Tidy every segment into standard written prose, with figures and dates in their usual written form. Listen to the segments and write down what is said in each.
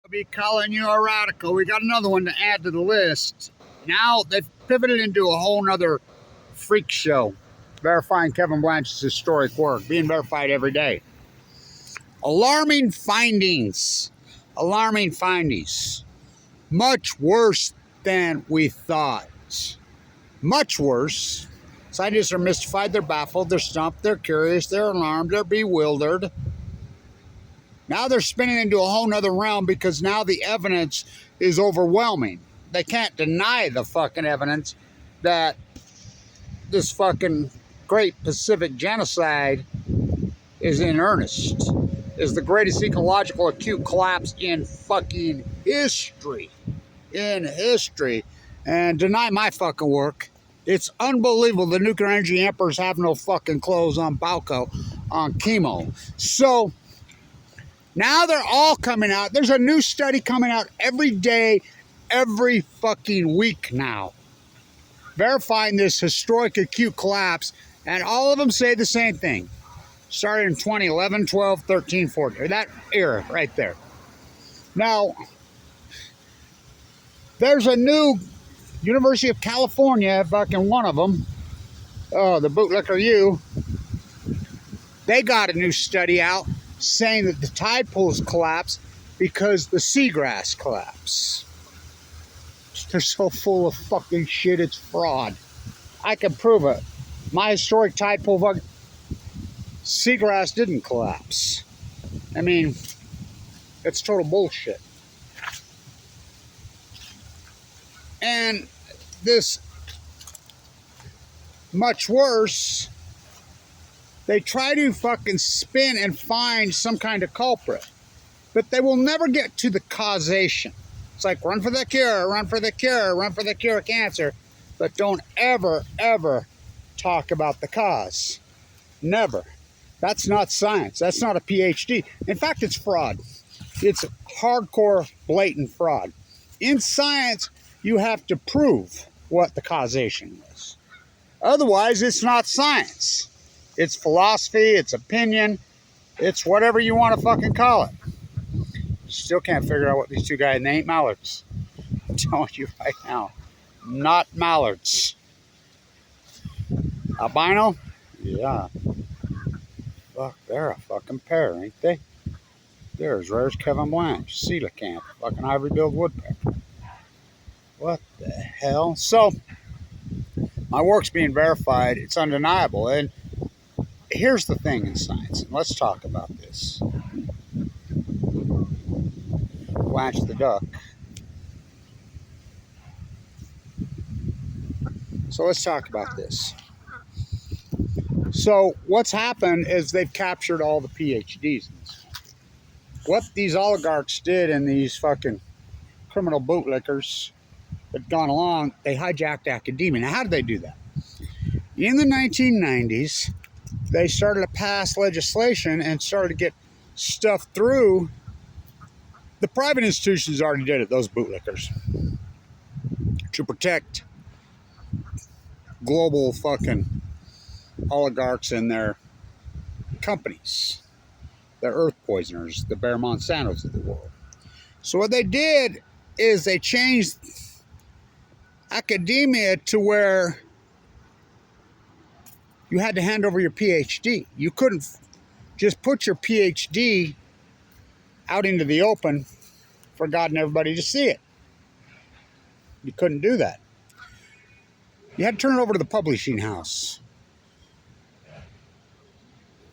Be calling you a radical. We got another one to add to the list. Now they've pivoted into a whole nother freak show, verifying Kevin Blanch's historic work, being verified every day. Alarming findings. Alarming findings. Much worse than we thought. Much worse. Scientists are mystified, they're baffled, they're stumped, they're curious, they're alarmed, they're bewildered. Now they're spinning into a whole nother realm because now the evidence is overwhelming. They can't deny the fucking evidence that this fucking great Pacific genocide is in earnest, is the greatest ecological acute collapse in fucking history. In history. And deny my fucking work. It's unbelievable. The nuclear energy emperors have no fucking clothes on Balco, on chemo. So now they're all coming out. There's a new study coming out every day, every fucking week now, verifying this historic acute collapse, and all of them say the same thing. Started in 2011, 12, 13, 14, or that era right there. Now, there's a new University of California, fucking one of them, the bootlicker U, they got a new study out saying that the tide pools collapse because the seagrass collapse. They're so full of fucking shit, it's fraud. I can prove it. My historic tide pool fucking seagrass didn't collapse. I mean, it's total bullshit. And this, much worse, they try to fucking spin and find some kind of culprit, but they will never get to the causation. It's like run for the cure, run for the cure, run for the cure of cancer, but don't ever, ever talk about the cause. Never. That's not science. That's not a PhD. In fact, it's fraud. It's hardcore, blatant fraud. In science, you have to prove what the causation is. Otherwise, it's not science. It's philosophy, it's opinion, it's whatever you want to fucking call it. Still can't figure out what these two guys, they ain't mallards. I'm telling you right now, not mallards. Albino? Yeah. Fuck, they're a fucking pair, ain't they? They're as rare as Kevin Blanch, coelacanth, fucking ivory-billed woodpecker. What the hell? So, my work's being verified. It's undeniable. And here's the thing in science. Let's talk about this. Blanch the duck. So let's talk about this. So what's happened is they've captured all the PhDs in this. What these oligarchs did and these fucking criminal bootlickers that gone along, they hijacked academia. Now, how did they do that? In the 1990s, they started to pass legislation and started to get stuff through. The private institutions already did it, those bootlickers, to protect global fucking oligarchs and their companies, the earth poisoners, the Bayer Monsantos of the world. So what they did is they changed academia to where you had to hand over your PhD. You couldn't just put your PhD out into the open for God and everybody to see it. You couldn't do that. You had to turn it over to the publishing house,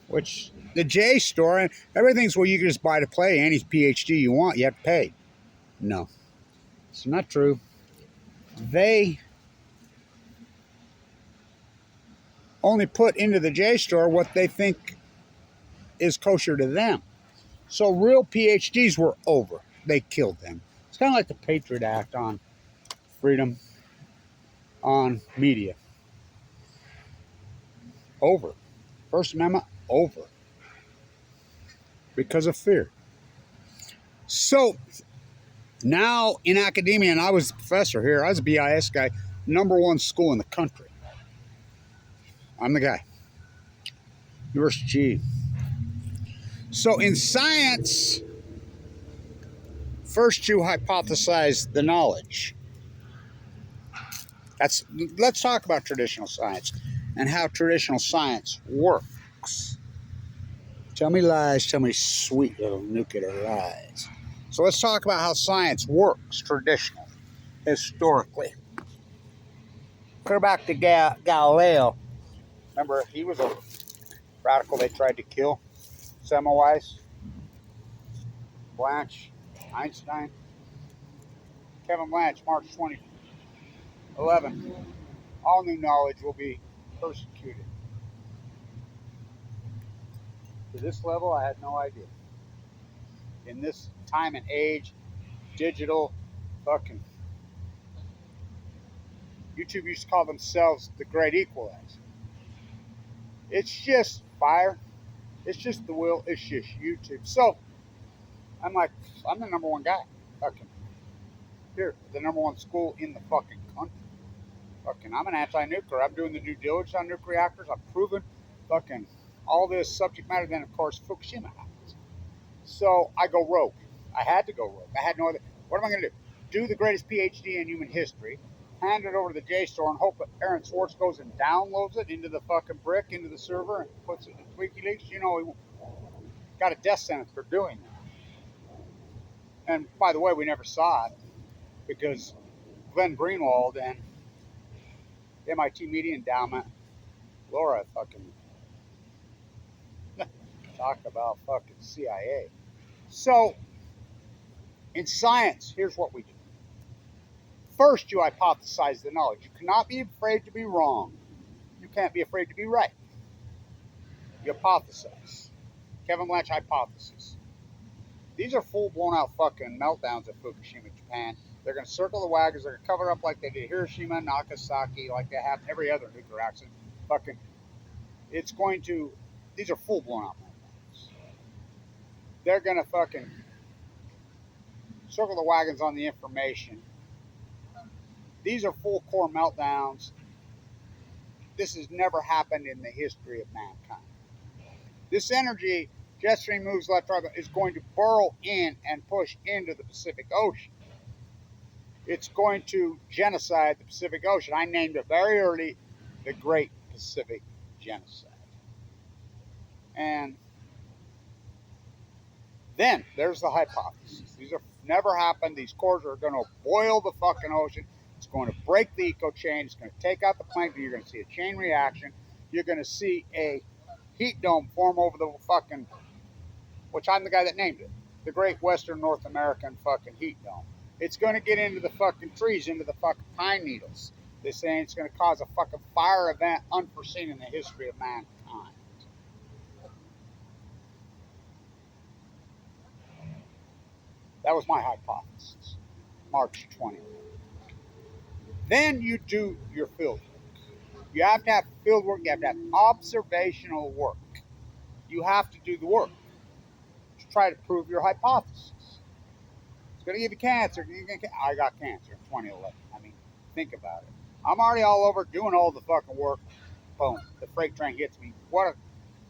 which the J store, and everything's where you can just buy to play. Any PhD you want, you have to pay. No, it's not true. They only put into the J store what they think is kosher to them. So real PhDs were over. They killed them. It's kind of like the Patriot Act on freedom, on media. Over. First Amendment, over. Because of fear. So now in academia, and I was a professor here, I was a BIS guy, #1 school in the country. I'm the guy. University G. So in science, First, you hypothesize the knowledge. Let's talk about traditional science and how traditional science works. Tell me lies, tell me sweet little nuclear lies. So let's talk about how science works traditionally, historically. Clear back to Galileo. Remember, he was a radical they tried to kill. Semmelweis, Blanch, Einstein. Kevin Blanch, March 2011. All new knowledge will be persecuted. To this level, I had no idea. In this time and age, digital, fucking. YouTube used to call themselves the Great Equalizer. It's just fire. It's just the will. It's just YouTube. So, I'm like, I'm the number one guy. Fucking. Here, the number one school in the fucking country. Fucking, I'm an anti-nuclear. I'm doing the due diligence on nuclear reactors. I've proven fucking all this subject matter. Then, of course, Fukushima happens. So, I go rogue. I had to go rogue. I had no other. What am I going to do? Do the greatest PhD in human history, hand it over to the JSTOR, and hope that Aaron Swartz goes and downloads it into the fucking brick, into the server, and puts it in WikiLeaks. You know, he got a death sentence for doing that. And by the way, we never saw it because Glenn Greenwald and the MIT Media Endowment, Laura fucking talk about fucking CIA. So, in science, here's what we do. First, you hypothesize the knowledge. You cannot be afraid to be wrong. You can't be afraid to be right. You hypothesize. Kevin Blanch hypothesis. These are full blown out fucking meltdowns at Fukushima, Japan. They're going to circle the wagons. They're going to cover it up like they did Hiroshima, Nagasaki, like they have every other nuclear accident. Fucking, it's going to, these are full blown out meltdowns. They're going to fucking circle the wagons on the information. These are full core meltdowns. This has never happened in the history of mankind. This energy, jet stream moves left, right, is going to burrow in and push into the Pacific Ocean. It's going to genocide the Pacific Ocean. I named it very early the Great Pacific Genocide. And then there's the hypothesis. These have never happened. These cores are going to boil the fucking ocean. It's going to break the eco chain. It's going to take out the plankton. You're going to see a chain reaction. You're going to see a heat dome form over the fucking, which I'm the guy that named it, the Great Western North American fucking heat dome. It's going to get into the fucking trees, into the fucking pine needles. They're saying it's going to cause a fucking fire event unforeseen in the history of mankind. That was my hypothesis, March 20th. Then you do your field work. You have to have field work. You have to have observational work. You have to do the work to try to prove your hypothesis. It's going to give you cancer. I got cancer in 2011. I mean, think about it. I'm already all over doing all the fucking work. Boom. The freight train hits me. What a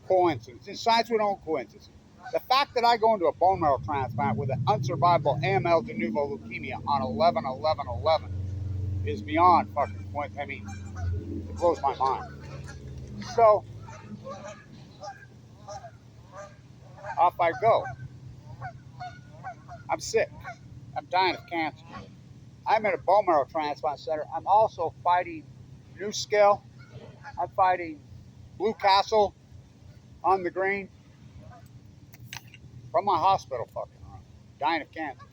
coincidence. In science, we don't coincidence. The fact that I go into a bone marrow transplant with an unsurvivable AML de novo leukemia on 11/11/11 is beyond fucking coincidence. I mean, it blows my mind. So, off I go. I'm sick. I'm dying of cancer. I'm at a bone marrow transplant center. I'm also fighting New Scale. I'm fighting Blue Castle on the green from my hospital fucking room. Dying of cancer.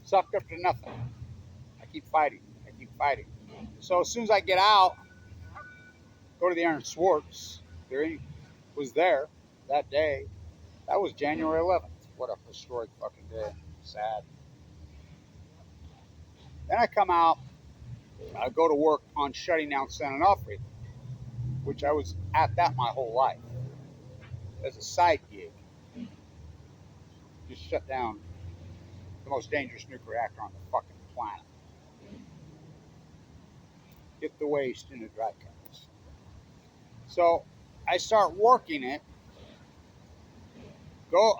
Sucked up to nothing. I keep fighting. I keep fighting. So as soon as I get out, go to the Aaron Swartz. There he was there that day. That was January 11th. What a historic fucking day. Sad. Then I come out. I go to work on shutting down San Onofre, which I was at that my whole life as a side gig. Just shut down the most dangerous nuclear reactor on the fucking planet. Get the waste into dry kettles. So I start working it.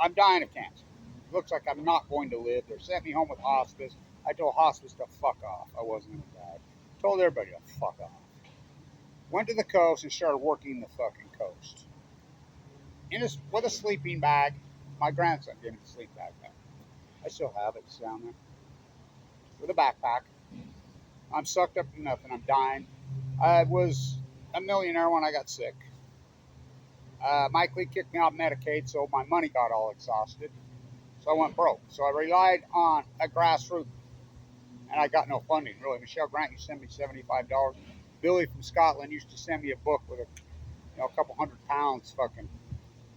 I'm dying of cancer. looks like I'm not going to live. They sent me home with hospice. I told hospice to fuck off. I wasn't going to die. Told everybody to fuck off. Went to the coast and started working the fucking coast. With a sleeping bag. My grandson gave me the sleeping bag back. I still have it. It's down there. With a backpack. I'm sucked up to nothing. I'm dying. I was a millionaire when I got sick. Mike Lee kicked me off Medicaid, so my money got all exhausted. So I went broke. So I relied on a grassroots, and I got no funding, really. Michelle Grant used to send me $75. Billy from Scotland used to send me a book with a couple £100 fucking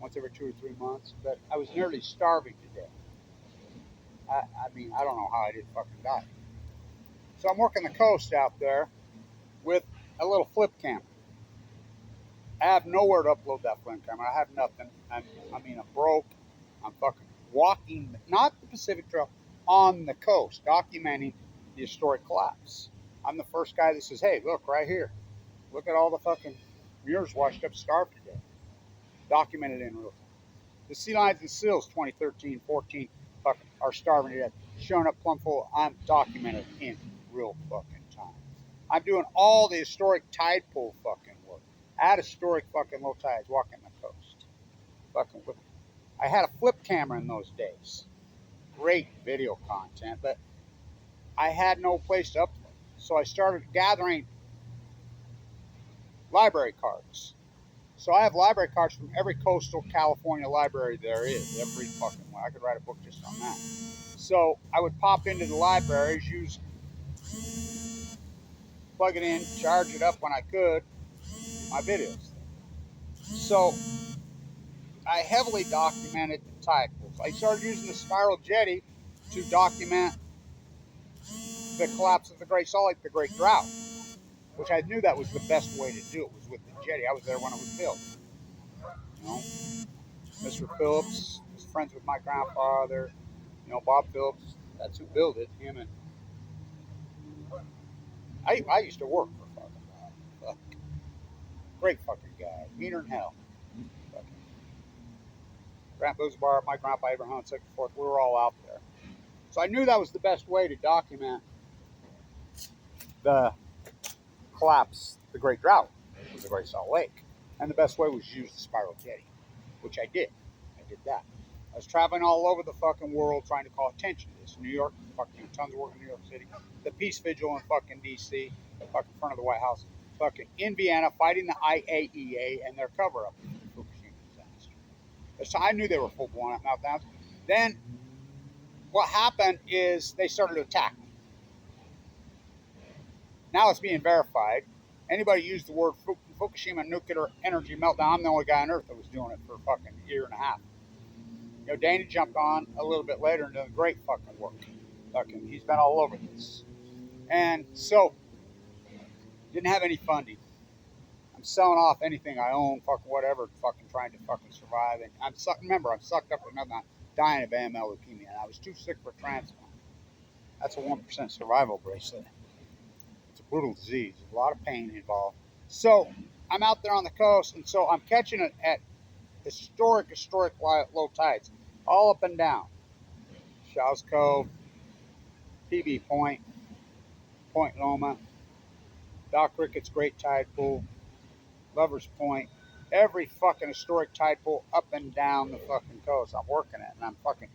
once every 2 or 3 months. But I was nearly starving to death. I mean, I don't know how I didn't fucking die. So I'm working the coast out there with a little flip camera. I have nowhere to upload that flip camera. I have nothing. I'm broke. I'm fucking walking, not the Pacific Trail, on the coast, documenting the historic collapse. I'm the first guy that says, hey, look, right here. Look at all the fucking muirs washed up, starved to death. Documented in real time. The sea lions and seals, 2013, 14, fucking are starving to death. Showing up plumb full. I'm documented in real fucking time. I'm doing all the historic tide pool fucking work. At historic fucking low tides, walking the coast. Fucking with. I had a flip camera in those days. Great video content, but I had no place to upload. So I started gathering library cards. So I have library cards from every coastal California library there is. Every fucking one. I could write a book just on that. So I would pop into the libraries, plug it in, charge it up when I could, my videos. So I heavily documented the tide pools. I started using the spiral jetty to document the collapse of the Great Salt Lake, the Great Drought, which I knew that was the best way to do it, was with the jetty. I was there when it was built. You know, Mr. Phillips was friends with my grandfather. Bob Phillips, that's who built it. Him and I used to work for fucking Bob. Great fucking guy. Meaner than hell. Fucking Grandpa's bar, my grandpa Abraham, and so forth. We were all out there. So I knew that was the best way to document the collapse, the Great Drought of the Great Salt Lake. And the best way was to use the spiral jetty, which I did. I did that. I was traveling all over the fucking world trying to call attention to this. New York, fucking tons of work in New York City. The Peace Vigil in fucking D.C., fucking in front of the White House. Fucking in Vienna, fighting the IAEA and their cover-up of the Fukushima disaster. So I knew they were full-blown meltdowns. Then what happened is they started to attack me. Now it's being verified. Anybody used the word Fukushima nuclear energy meltdown, I'm the only guy on earth that was doing it for a fucking year and a half. Dana jumped on a little bit later and did great fucking work. He's been all over this. And so, didn't have any funding. I'm selling off anything I own, fucking whatever, fucking trying to fucking survive. And I'm sucked up with nothing. I'm dying of AML leukemia, and I was too sick for transplant. That's a 1% survival bracelet. It's a brutal disease. There's a lot of pain involved. So, I'm out there on the coast, and so I'm catching it at historic low tides, all up and down. Shaw's Cove, PB Point, Point Loma, Doc Ricketts Great Tide Pool, Lover's Point, every fucking historic tide pool up and down the fucking coast. I'm working it, and I'm fucking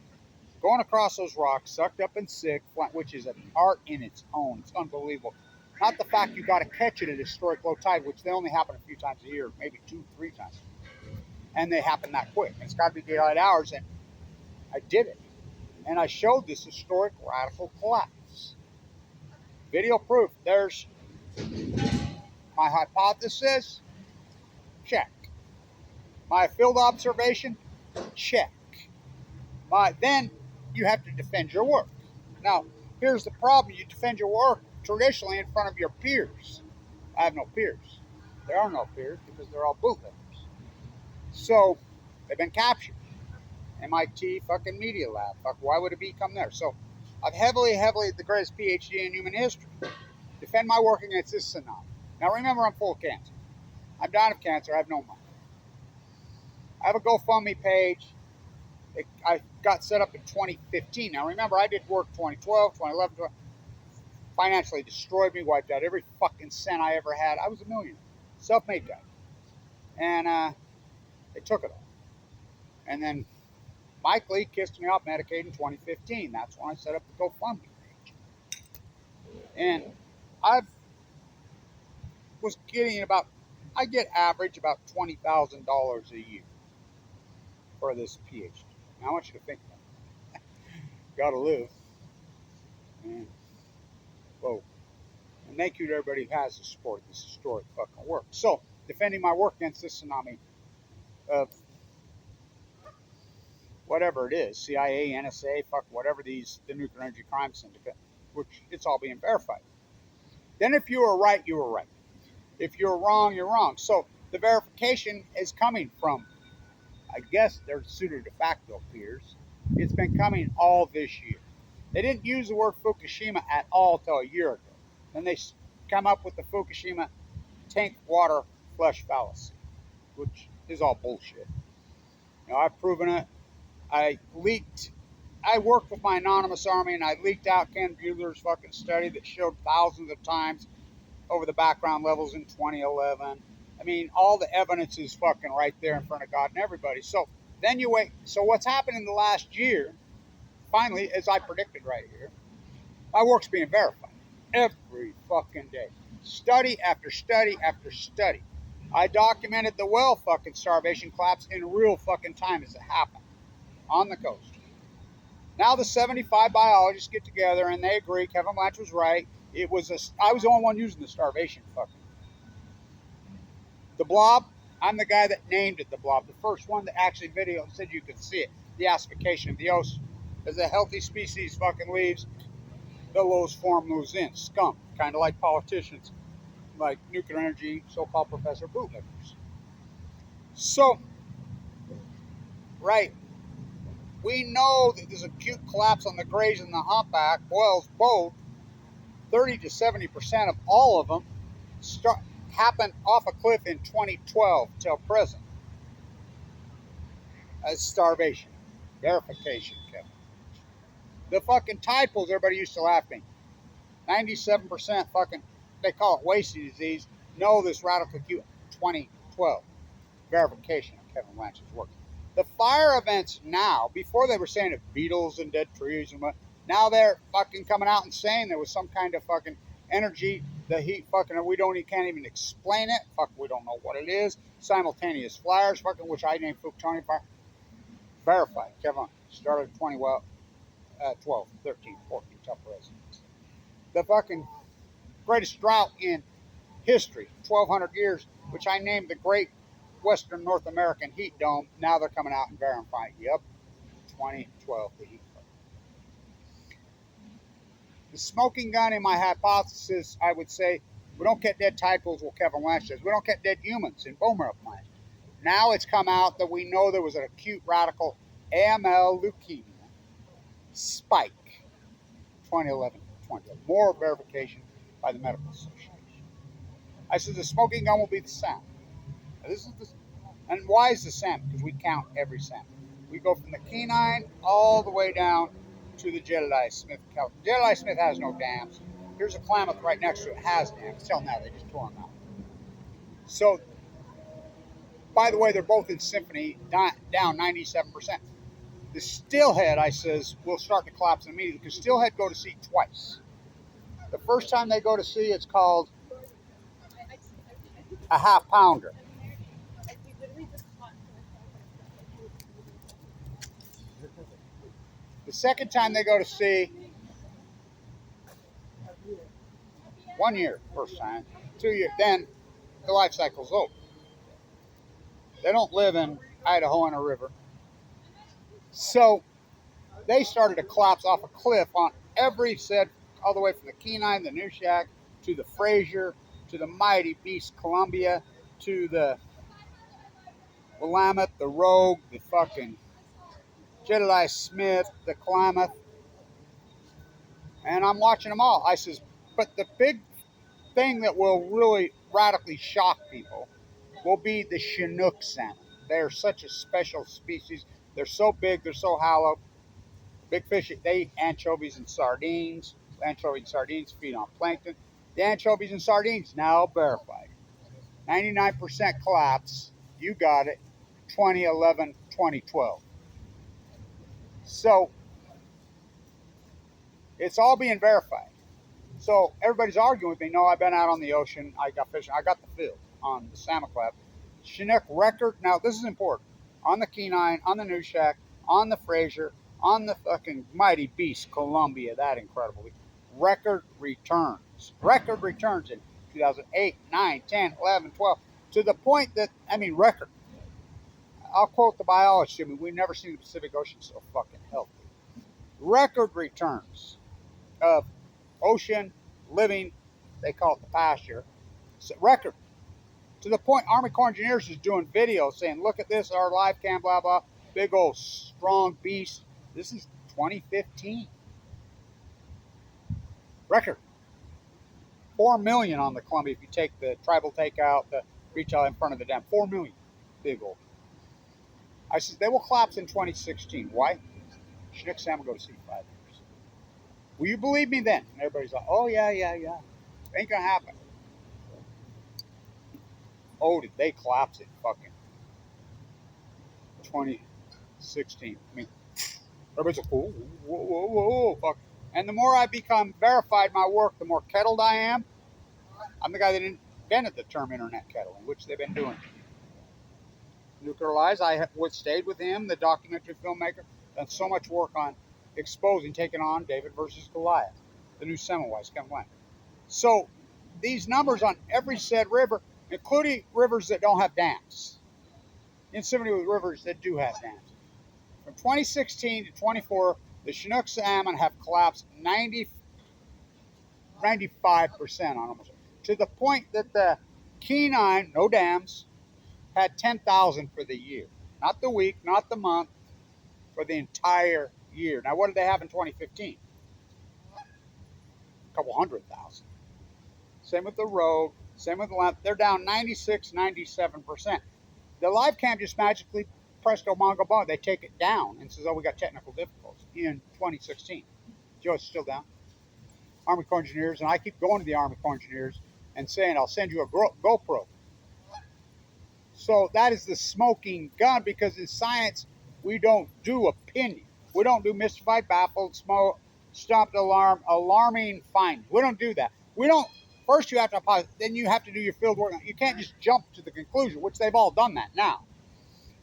going across those rocks, sucked up and sick, which is an art in its own. It's unbelievable. Not the fact you got to catch it at historic low tide, which they only happen a few times a year, maybe 2-3 times. And they happen that quick. It's got to be daylight hours, and I did it. And I showed this historic radical collapse. Video proof. There's my hypothesis. Check. My field observation. Check. Then you have to defend your work. Now, here's the problem. You defend your work traditionally in front of your peers. I have no peers. There are no peers because they're all bootleggers. So, they've been captured. MIT fucking Media Lab. Fuck, why would it come there? So, I've heavily, the greatest PhD in human history. Defend my work against this tsunami. Now, remember, I'm full of cancer. I'm dying of cancer. I have no money. I have a GoFundMe page. got set up in 2015. Now remember, I did work 2012, 2011, financially destroyed me, wiped out every fucking cent I ever had. I was a millionaire, self-made guy. And they took it all. And then Mike Lee kissed me off Medicaid in 2015. That's when I set up the GoFundMe page. And I was getting about, I get average about $20,000 a year for this PhD. Now I want you to think about it. Gotta live. And, whoa. And thank you to everybody who has the support this historic fucking work. So, defending my work against this tsunami of whatever it is, CIA, NSA, fuck whatever the Nuclear Energy Crime Syndicate, which it's all being verified. Then if you were right, you were right. If you're wrong, you're wrong. So the verification is coming from, I guess, their pseudo de facto peers. It's been coming all this year. They didn't use the word Fukushima at all till a year ago. Then they come up with the Fukushima tank water flush fallacy, which is all bullshit. You know, I've proven it. I worked with my anonymous army and I leaked out Ken Buehler's fucking study that showed thousands of times over the background levels in 2011. I mean, all the evidence is fucking right there in front of God and everybody. So then you wait. So what's happened in the last year, finally, as I predicted right here, my work's being verified every fucking day. Study after study after study. I documented the well fucking starvation collapse in real fucking time as it happened on the coast. Now the 75 biologists get together and they agree Kevin Blanch was right. I was the only one using the starvation fucking. The blob, I'm the guy that named it the blob. The first one that actually videoed said you could see it. The acidification of the ocean. As a healthy species fucking leaves, the lowest form moves in. Scum. Kind of like politicians. Like nuclear energy, so-called professor bootlickers. So, right. We know that there's acute collapse on the grays and the humpback, whales both. 30 to 70% of all of them happened off a cliff in 2012 till present. As starvation. Verification, Kevin. The fucking tide pools, everybody used to laugh at me. 97% fucking, they call it wasting disease. No, this radical acute 2012. Verification of Kevin Blanch's work. The fire events now, before they were saying of beetles and dead trees and what, now they're fucking coming out and saying there was some kind of fucking energy, the heat fucking, can't even explain it. Fuck, we don't know what it is. Simultaneous fires, fucking, which I named Fukushima fire. Verified. Kevin started 12, 13, 14, till present. The fucking greatest drought in history, 1,200 years, which I named the Great Western North American Heat Dome. Now they're coming out and verifying. Yep, 2012, the heat dome. The smoking gun in my hypothesis, I would say, we don't get dead tide pools, well, Kevin Blanch says. We don't get dead humans in bone marrow plants. Now it's come out that we know there was an acute radical AML leukemia spike, 2011, 2011. More verification by the Medical Association. I said the smoking gun will be the sound. And why is the salmon? Because we count every salmon. We go from the Kenai all the way down to the Jedediah Smith. Jedediah Smith has no dams. Here's a Klamath right next to it, has dams. Till now, they just tore them out. So, by the way, they're both in symphony, down 97%. The Steelhead, I says, will start to collapse immediately because Steelhead go to sea twice. The first time they go to sea, it's called a half pounder. The second time they go to sea, 1 year, first time, 2 years, then the life cycle's over. They don't live in Idaho in a river. So they started to collapse off a cliff on every said, all the way from the Kenai, the Newshak, to the Fraser, to the mighty beast Columbia, to the Willamette, the Rogue, the fucking Jedediah Smith, the Klamath. And I'm watching them all. I says, but the big thing that will really radically shock people will be the Chinook salmon. They're such a special species. They're so big, they're so hollow. Big fish, they eat anchovies and sardines. Anchovies and sardines feed on plankton. The anchovies and sardines, now verified. 99% collapse. You got it. 2011, 2012. So it's all being verified. So everybody's arguing with me. No, I've been out on the ocean. I got fishing. I got the field on the salmon clap. Chinook record. Now, this is important. On the Kenai, on the New Shack, on the Fraser, on the fucking Mighty Beast, Columbia, that incredibly. Record returns. Record returns in 2008, 9, 10, 11, 12. To the point that, I mean, record. I'll quote the biologist. I mean, we've never seen the Pacific Ocean so fucking healthy. Record returns of ocean living, they call it the pasture, record. To the point Army Corps Engineers is doing videos saying, look at this, our live cam, blah, blah, big old strong beast. This is 2015. Record. 4 million on the Columbia if you take the tribal takeout, the retail in front of the dam. 4 million. Big old. I said, they will collapse in 2016. Why? Chinook salmon go to sea 5 years. Will you believe me then? And everybody's like, oh, yeah. Ain't gonna happen. Oh, did they collapse in fucking 2016? I mean, everybody's like, whoa, fuck. And the more I become verified my work, the more kettled I am. I'm the guy that invented the term internet kettling, which they've been doing. Nuclear Lies, I stayed with him, the documentary filmmaker, done so much work on exposing, taking on David versus Goliath, the new Semmelweis, Kevin Blanch. So these numbers on every said river, including rivers that don't have dams, in similarity with rivers that do have dams. From 2016 to 24, the Chinook salmon have collapsed 95% on almost, to the point that the Kenai, no dams, had 10,000 for the year. Not the week, not the month, for the entire year. Now, what did they have in 2015? A couple 100,000. Same with the road, same with the length. They're down 96, 97%. The live cam just magically, presto mongo boom, they take it down and says, oh, we got technical difficulties in 2016. Joe, it's still down. Army Corps Engineers, and I keep going to the Army Corps Engineers and saying, I'll send you a GoPro. So that is the smoking gun, because in science, we don't do opinion. We don't do mystified, baffled, smoke, stopped alarm, alarming findings. We don't do that. We don't. First, you have to apologize. Then you have to do your field work. You can't just jump to the conclusion, which they've all done that now.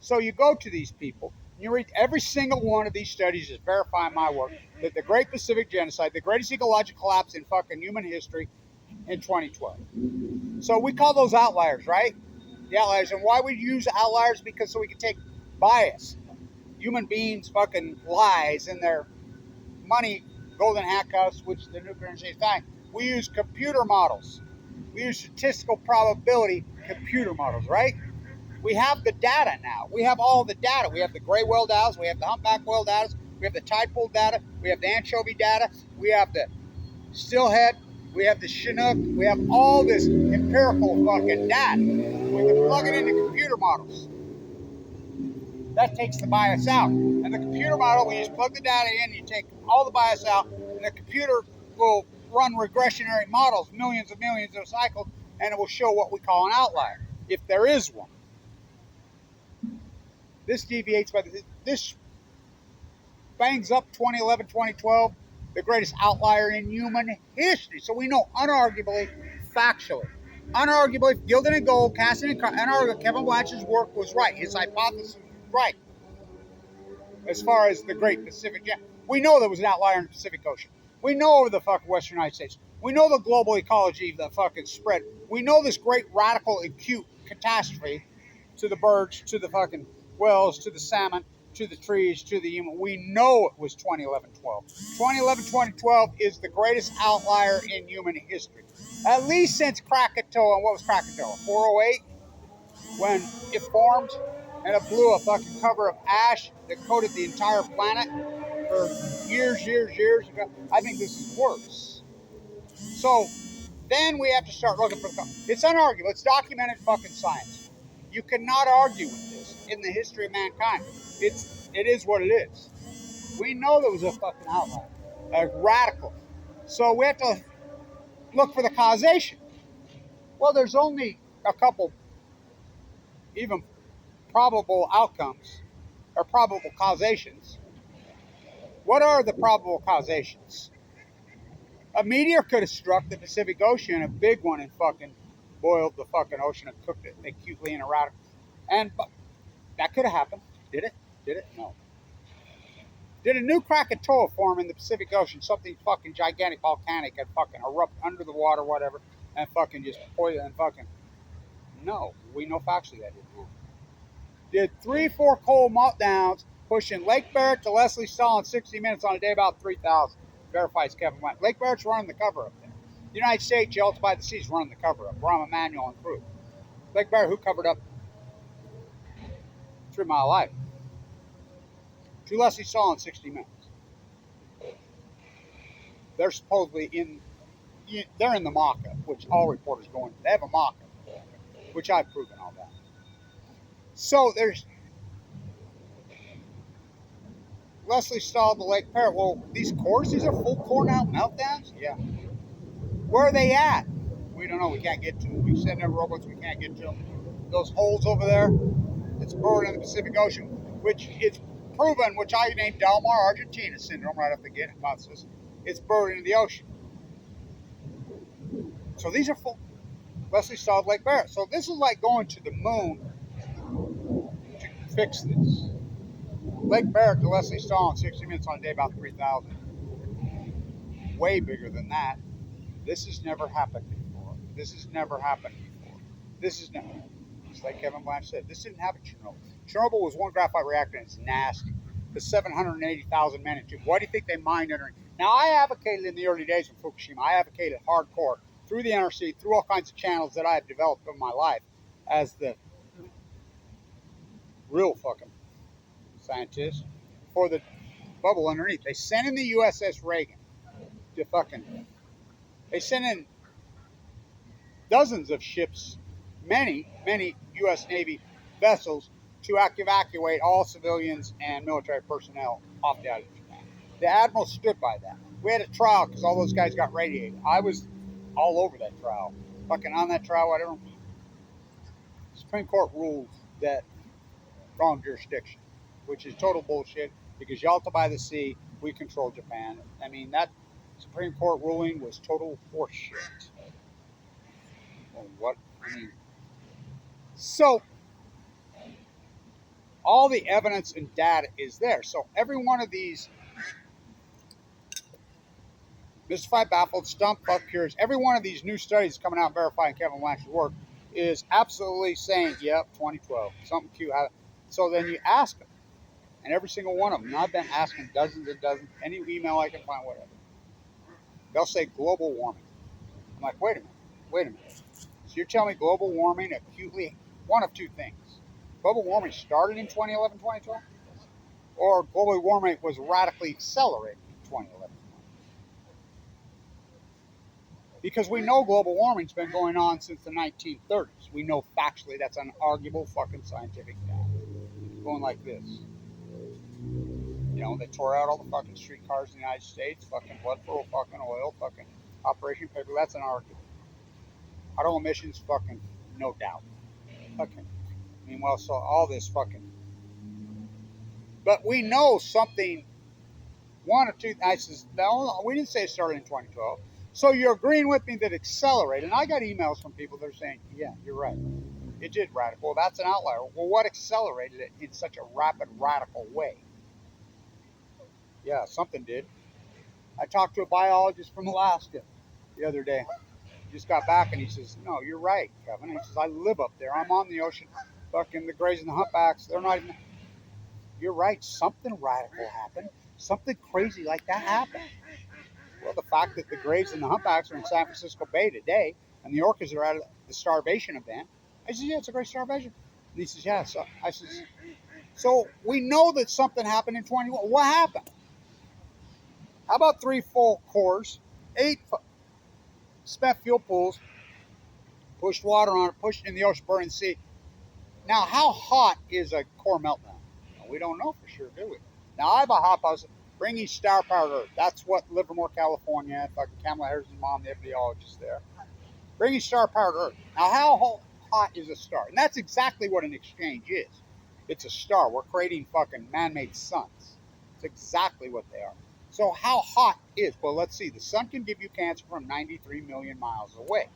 So you go to these people, and you read every single one of these studies is verifying my work, that the Great Pacific Genocide, the greatest ecological collapse in fucking human history, in 2012. So we call those outliers, right? The outliers. And why we use outliers? Because so we can take bias. Human beings fucking lies in their money, golden handcuffs, which the nuclear industry is dying. We use computer models. We use statistical probability computer models, right? We have the data now. We have all the data. We have the gray whale data. We have the humpback whale data. We have the tide pool data. We have the anchovy data. We have the steelhead. We have the Chinook. We have all this empirical fucking data. We can plug it into computer models. That takes the bias out. And the computer model, we just plug the data in, you take all the bias out, and the computer will run regressionary models, millions of cycles, and it will show what we call an outlier, if there is one. This deviates by this bangs up 2011, 2012, the greatest outlier in human history. So we know unarguably, factually, Gilden and Gold, Cassidy and unarguably, Kevin Blanch's work was right. His hypothesis was right. As far as the Great Pacific, we know there was an outlier in the Pacific Ocean. We know over the fucking Western United States. We know the global ecology of the fucking spread. We know this great radical acute catastrophe to the birds, to the fucking whales, to the salmon, to the trees, to the human. We know it was 2011-12. 2011-2012 is the greatest outlier in human history. At least since Krakatoa. And what was Krakatoa? 408? When it formed and it blew a fucking cover of ash that coated the entire planet for years ago. I think this is worse. So then we have to start looking for it's unarguable. It's documented fucking science. You cannot argue with this in the history of mankind. It is what it is. We know there was a fucking outlier, a radical. So we have to look for the causation. Well, there's only a couple, even probable outcomes or probable causations. What are the probable causations? A meteor could have struck the Pacific Ocean, a big one, and fucking boiled the fucking ocean and cooked it acutely in a radical. And that could have happened. Did it? Did it? No. Did a new Krakatoa form in the Pacific Ocean, something fucking gigantic, volcanic, and fucking erupt under the water, whatever, and fucking just poison and fucking. No, we know factually that didn't happen. Did 3-4 coal meltdowns pushing Lake Barrett to Leslie Stahl in 60 minutes on a day about 3,000? Verifies Kevin Blanch. Lake Barrett's running the cover up there. The United States, Jelts by the Seas, running the cover up. Rahm Emanuel and crew. Lake Barrett, who covered up 3 Mile Life? To Leslie Stahl in 60 minutes. They're supposedly they're in the mock-up, which all reporters go into. They have a mock-up, which I've proven all that. So there's Leslie Stahl to Lake Parrot. Well, these cores, these are full core now meltdowns? Yeah. Where are they at? We don't know. We can't get to them. We send them robots. We can't get to them. Those holes over there, it's buried in the Pacific Ocean, which is proven, which I named Delmar Argentina syndrome right off the get about this. It's buried in the ocean. So these are full. Leslie Stahl to Lake Barrett. So this is like going to the moon to fix this. Lake Barrett to Leslie Stahl in 60 minutes on a day about 3,000. Way bigger than that. This has never happened before. This has never happened before. This is never. It's like Kevin Blanch said. This didn't happen at Chernobyl. Chernobyl was one graphite reactor and it's nasty. The 780,000 men in tube. Why do you think they mined underneath? Now I advocated in the early days of Fukushima. I advocated hardcore through the NRC, through all kinds of channels that I have developed in my life as the real fucking scientist for the bubble underneath. They sent in the USS Reagan to fucking. They sent in dozens of ships, many U.S. Navy vessels to evacuate all civilians and military personnel off the island of Japan. The admiral stood by that. We had a trial because all those guys got radiated. I was all over that trial, fucking on that trial, whatever. Supreme Court ruled that wrong jurisdiction, which is total bullshit because Yalta by the Sea, we control Japan. I mean, that Supreme Court ruling was total horseshit. Well, what? I mean, so all the evidence and data is there. So every one of these mystified, baffled, stumped, fuck curious, every one of these new studies coming out verifying Kevin Blanch's work is absolutely saying, yep, 2012, something cute. So then you ask them, and every single one of them, and I've been asking dozens and dozens, any email I can find, whatever, they'll say global warming. I'm like, wait a minute. So you're telling me global warming acutely, one of two things. Global warming started in 2011, 2012? Or global warming was radically accelerated in 2011? Because we know global warming's been going on since the 1930s. We know factually that's unarguable fucking scientific data. It's going like this. You know, they tore out all the fucking streetcars in the United States, fucking blood flow, fucking oil, fucking Operation Paper. That's an argument. Auto emissions, fucking no doubt. Okay. Meanwhile, so all this fucking. But we know something. One or two. I says, no, we didn't say it started in 2012. So you're agreeing with me that accelerated. And I got emails from people that are saying, yeah, you're right. It did radical. Well, that's an outlier. Well, what accelerated it in such a rapid, radical way? Yeah, something did. I talked to a biologist from Alaska the other day. He just got back and he says, no, you're right, Kevin. He says, I live up there. I'm on the ocean. Fucking the grays and the humpbacks. They're not even. You're right. Something radical happened. Something crazy like that happened. Well, the fact that the grays and the humpbacks are in San Francisco Bay today and the orcas are at the starvation event. I said, yeah, it's a great starvation. And he says, yeah. So I says, so we know that something happened in 21. What happened? How about 3 full cores, 8 spent fuel pools, pushed water on it, pushed in the ocean, burned sea. Now, how hot is a core meltdown? We don't know for sure, do we? Now, I have a hypothesis. Bringing star power to Earth. That's what Livermore, California, fucking Kamala Harris's mom, the epidemiologist there. Bringing star power to Earth. Now, how hot is a star? And that's exactly what an exchange is. It's a star. We're creating fucking man-made suns. It's exactly what they are. So how hot is? Well, let's see. The sun can give you cancer from 93 million miles away.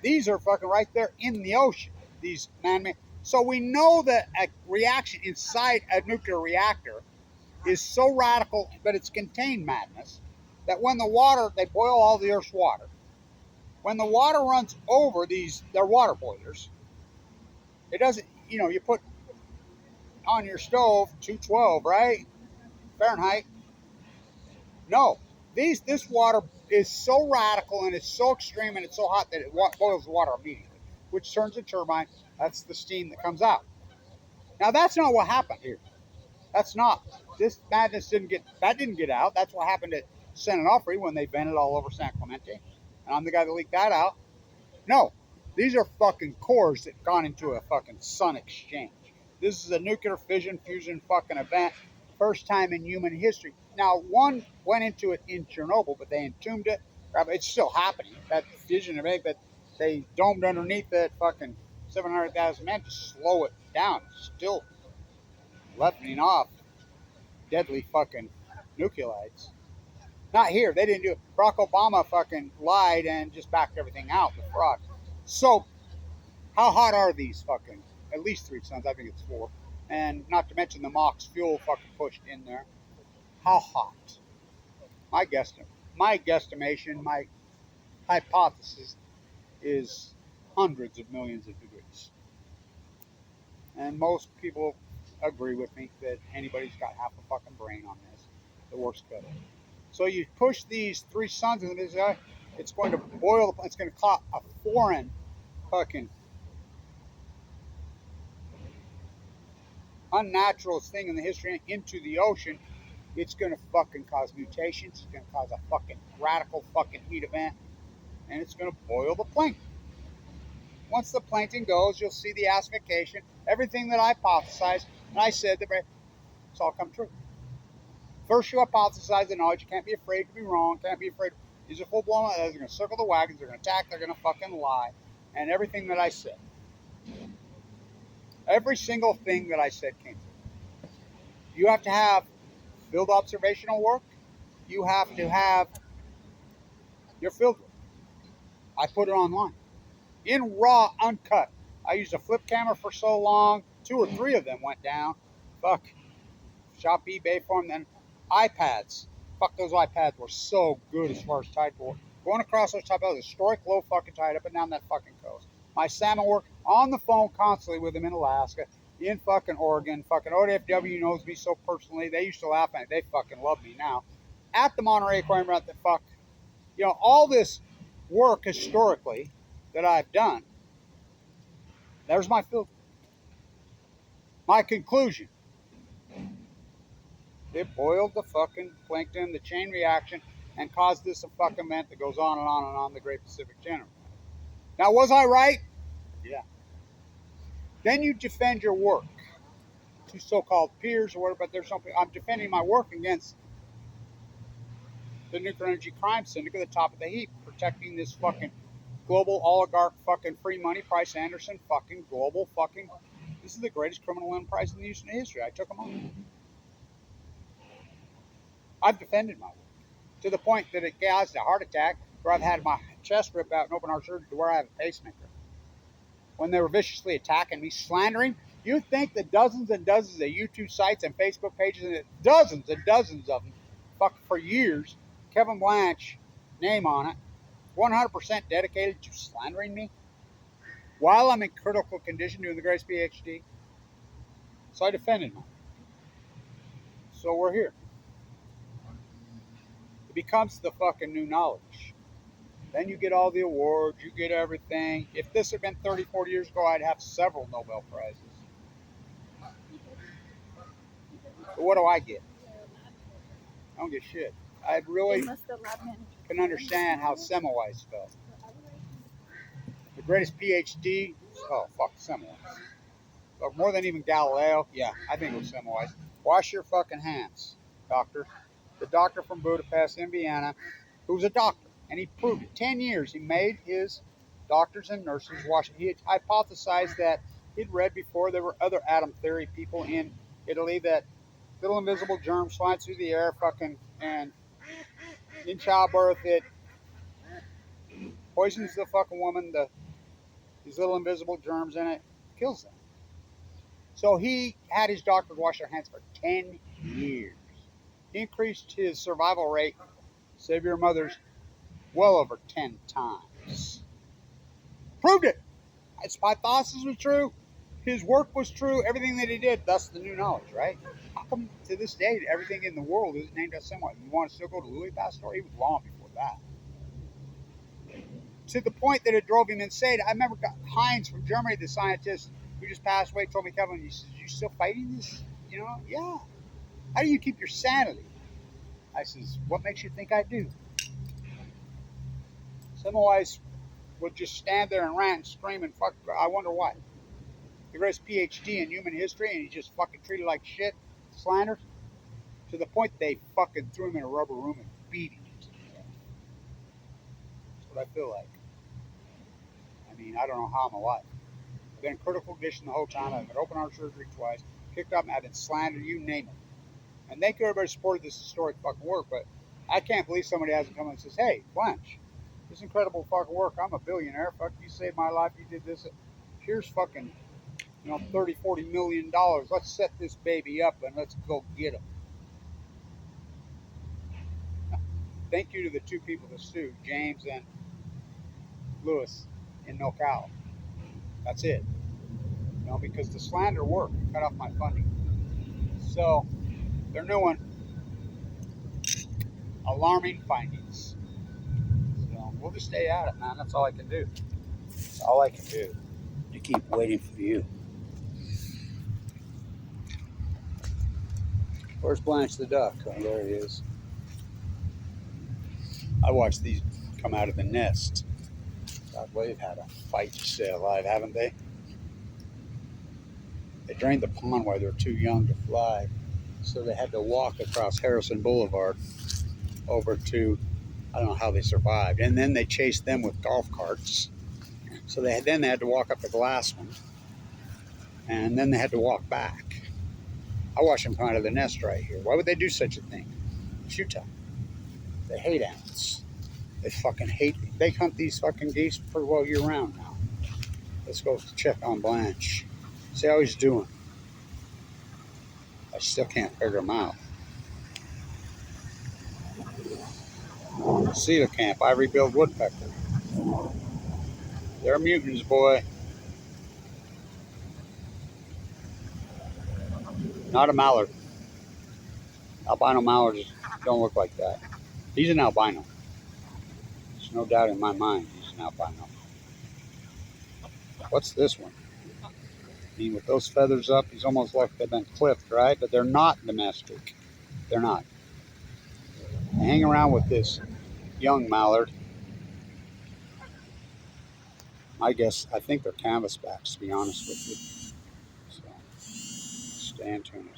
These are fucking right there in the ocean. These man-made. So we know that a reaction inside a nuclear reactor is so radical, but it's contained madness, that when the water, they boil all the Earth's water. When the water runs over these, they're water boilers. It doesn't, you put on your stove 212, right? Fahrenheit. No, this water is so radical and it's so extreme and it's so hot that it boils the water immediately, which turns a turbine. That's the steam that comes out. Now that's not what happened here. That's not. This madness didn't get out. That's what happened at San Onofre when they vented all over San Clemente, and I'm the guy that leaked that out. No, these are fucking cores that gone into a fucking sun exchange. This is a nuclear fission fusion fucking event, first time in human history. Now, one went into it in Chernobyl, but they entombed it. It's still happening. That fission event, but they domed underneath it fucking 700,000 men to slow it down. It's still leveling off deadly fucking nuclides. Not here. They didn't do it. Barack Obama fucking lied and just backed everything out with fraud. So, how hot are these fucking, at least 3 suns? I think it's 4. And not to mention the MOX fuel fucking pushed in there. How hot? My guesstimation, my hypothesis is hundreds of millions of degrees. And most people agree with me that anybody's got half a fucking brain on this. The worst could. So you push these 3 suns into this guy, it's going to boil, it's going to cause a foreign fucking unnatural thing in the history into the ocean. It's going to fucking cause mutations. It's going to cause a fucking radical fucking heat event. And it's going to boil the plankton. Once the plankton goes, you'll see the acidification. Everything that I hypothesized, and I said that it's all come true. First, you hypothesize the knowledge. You can't be afraid to be wrong. Can't be afraid. These are full blown. They're going to circle the wagons. They're going to attack. They're going to fucking lie. And everything that I said, every single thing that I said came true. You have to have field observational work. You have to have your field work. I put it online in raw, uncut. I used a flip camera for so long. 2 or 3 of them went down. Fuck. Shop eBay for them. Then iPads. Fuck, those iPads were so good as far as tide pool. Going across those tide pools, historic low fucking tide up and down that fucking coast. My salmon work on the phone constantly with them in Alaska, in fucking Oregon. Fucking ODFW knows me so personally. They used to laugh at me. They fucking love me now. At the Monterey Aquarium, at the fuck. All this work historically that I've done. There's my filter. My conclusion. It boiled the fucking plankton, the chain reaction, and caused this a fucking event that goes on and on and on, the Great Pacific General. Now, was I right? Yeah. Then you defend your work to so-called peers or whatever, but there's something. I'm defending my work against the nuclear energy crime syndicate at the top of the heap, protecting this fucking global oligarch fucking free money, Price Anderson fucking global fucking. This is the greatest criminal enterprise in the Houston history. I took them on. I've defended my work to the point that it caused a heart attack where I've had my chest ripped out and open heart surgery to where I have a pacemaker. When they were viciously attacking me, slandering, you think that dozens and dozens of YouTube sites and Facebook pages and dozens of them, fuck for years, Kevin Blanch, name on it, 100% dedicated to slandering me while I'm in critical condition doing the Grace PhD. So I defended mine. So we're here. It becomes the fucking new knowledge. Then you get all the awards, you get everything. If this had been 30, 40 years ago, I'd have several Nobel Prizes. But what do I get? I don't get shit. I really can understand how Semmelweis felt. The greatest PhD, oh, fuck, Semmelweis. But more than even Galileo, yeah, I think it was Semmelweis. Wash your fucking hands, doctor. The doctor from Budapest in Vienna, who's a doctor, and he proved it. 10 years he made his doctors and nurses wash it. He had hypothesized that he'd read before there were other atom theory people in Italy that little invisible germs flying through the air fucking, and in childbirth it poisons the fucking woman, these little invisible germs in it, kills them. So he had his doctor wash their hands for 10 years. He increased his survival rate, save your mothers, well over 10 times. Proved it. His hypothesis was true. His work was true. Everything that he did, thus the new knowledge, right? How come to this day everything in the world is named after someone? You want to still go to Louis Pasteur? He was long before that. To the point that it drove him insane. I remember Heinz from Germany, the scientist who just passed away, told me, Kevin, he says, you still fighting this? You know, yeah. How do you keep your sanity? I says, what makes you think I do? Semmelweis would just stand there and rant and scream and fuck. I wonder why. He got his PhD in human history and he just fucking treated like shit, slandered, to the point they fucking threw him in a rubber room and beat him to death. That's what I feel like. I mean, I don't know how I'm alive. I've been in critical condition the whole time. I've had open heart surgery twice, kicked up, and I've been slandered, you name it. And thank you everybody supported this historic fucking work, but I can't believe somebody hasn't come and says, hey, Blanch, this incredible fucking work, I'm a billionaire, fuck, you saved my life, you did this, here's fucking, 30, $40 million, let's set this baby up and let's go get him. Thank you to the two people that sued, James and Lewis in NoCal. That's it. Because the slander worked, cut off my funding. So, they're new one. Alarming findings. So, we'll just stay at it, man. That's all I can do. That's all I can do. To keep waiting for you. Where's Blanch the duck? Oh, there he is. I watched these come out of the nest. God, they've had a fight to stay alive, haven't they? They drained the pond while they were too young to fly, so they had to walk across Harrison Boulevard over to, I don't know how they survived, and then they chased them with golf carts. So they had to walk up the glass one, and then they had to walk back. I watched them come out of the nest right here. Why would they do such a thing? It's Utah. They hate ants. They fucking hate. They hunt these fucking geese pretty well year round now. Let's go check on Blanch. See how he's doing. I still can't figure him out. Cedar Camp, ivory-billed woodpecker. They're mutants, boy. Not a mallard. Albino mallards don't look like that. He's an albino. There's no doubt in my mind he's an albino. What's this one? I mean, with those feathers up, he's almost like they've been clipped, right? But they're not domestic. They're not. They hang around with this young mallard. I think they're canvasbacks, to be honest with you. So, stay tuned.